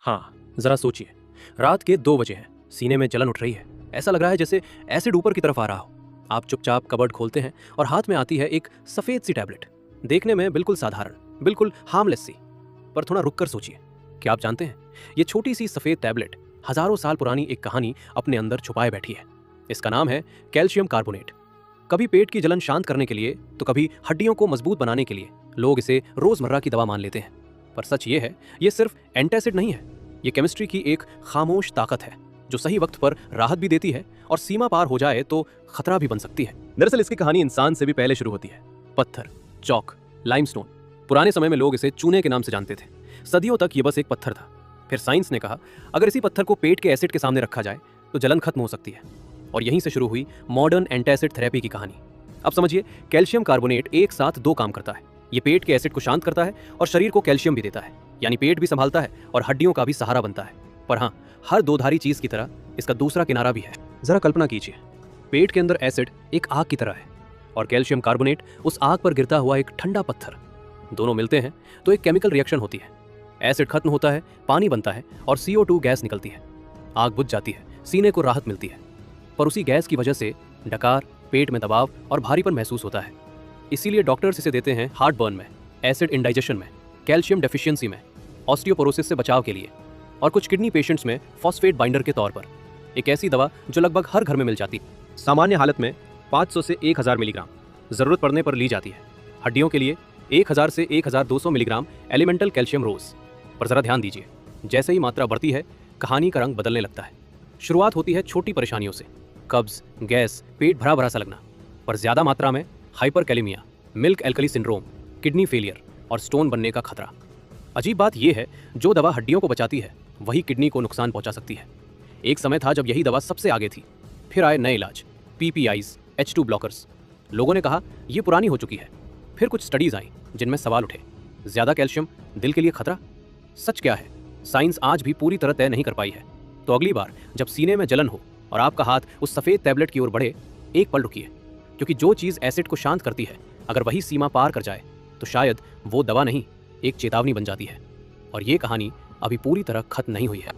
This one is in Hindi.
हाँ, जरा सोचिए, रात के 2 बजे हैं, सीने में जलन उठ रही है, ऐसा लग रहा है जैसे एसिड ऊपर की तरफ आ रहा हो। आप चुपचाप कबर्ड खोलते हैं और हाथ में आती है एक सफेद सी टैबलेट, देखने में बिल्कुल साधारण, बिल्कुल हार्मलेस सी। पर थोड़ा रुक कर सोचिए, क्या आप जानते हैं ये छोटी सी सफेद टैबलेट हजारों साल पुरानी एक कहानी अपने अंदर छुपाए बैठी है। इसका नाम है कैल्शियम कार्बोनेट। कभी पेट की जलन शांत करने के लिए तो कभी हड्डियों को मजबूत बनाने के लिए लोग इसे रोजमर्रा की दवा मान लेते हैं। पर सच ये है, ये सिर्फ एंटासिड नहीं है, ये केमिस्ट्री की एक खामोश ताकत है जो सही वक्त पर राहत भी देती है और सीमा पार हो जाए तो खतरा भी बन सकती है। दरअसल इसकी कहानी इंसान से भी पहले शुरू होती है। पत्थर, चौक, लाइमस्टोन, पुराने समय में लोग इसे चूने के नाम से जानते थे। सदियों तक ये बस एक पत्थर था। फिर साइंस ने कहा अगर इसी पत्थर को पेट के एसिड के सामने रखा जाए तो जलन खत्म हो सकती है, और यहीं से शुरू हुई मॉडर्न एंटासिड थेरेपी की कहानी। अब समझिए, कैल्शियम कार्बोनेट एक साथ 2 काम करता है। ये पेट के एसिड को शांत करता है और शरीर को कैल्शियम भी देता है, यानी पेट भी संभालता है और हड्डियों का भी सहारा बनता है। पर हाँ, हर दोधारी चीज की तरह इसका दूसरा किनारा भी है। जरा कल्पना कीजिए, पेट के अंदर एसिड एक आग की तरह है और कैल्शियम कार्बोनेट उस आग पर गिरता हुआ एक ठंडा पत्थर। दोनों मिलते हैं तो एक केमिकल रिएक्शन होती है। एसिड खत्म होता है, पानी बनता है और CO2 गैस निकलती है। आग बुझ जाती है, सीने को राहत मिलती है। पर उसी गैस की वजह से डकार, पेट में दबाव और भारीपन महसूस होता है। इसीलिए डॉक्टर्स इसे देते हैं हार्ट बर्न में, एसिड इंडाइजेशन में, कैल्शियम डेफिशिएंसी में, ऑस्टियोपोरोसिस से बचाव के लिए, और कुछ किडनी पेशेंट्स में फॉस्फेट बाइंडर के तौर पर। एक ऐसी दवा जो लगभग हर घर में मिल जाती है। सामान्य हालत में 500 से 1000 मिलीग्राम, जरूरत पड़ने पर ली जाती है। हड्डियों के लिए 1000 से 1200 मिलीग्राम एलिमेंटल कैल्शियम रोज। पर जरा ध्यान दीजिए, जैसे ही मात्रा बढ़ती है कहानी का रंग बदलने लगता है। शुरुआत होती है छोटी परेशानियों से, कब्ज, गैस, पेट भरा भरा सा लगना। पर ज्यादा मात्रा में hyperkalaemia, milk alkali syndrome, kidney failure और स्टोन बनने का खतरा। अजीब बात यह है, जो दवा हड्डियों को बचाती है वही किडनी को नुकसान पहुंचा सकती है। एक समय था जब यही दवा सबसे आगे थी। फिर आए नए इलाज, PPIs, H2 ब्लॉकर्स। लोगों ने कहा यह पुरानी हो चुकी है। फिर कुछ स्टडीज आई जिनमें सवाल उठे, ज्यादा कैल्शियम दिल के लिए खतरा? सच क्या है, साइंस आज भी पूरी तरह तय नहीं कर पाई है। तो अगली बार जब सीने में जलन हो और आपका हाथ उस सफेद टैबलेट की ओर बढ़े, एक पल रुकिए, क्योंकि जो चीज एसिड को शांत करती है अगर वही सीमा पार कर जाए तो शायद वो दवा नहीं, एक चेतावनी बन जाती है। और ये कहानी अभी पूरी तरह खत्म नहीं हुई है।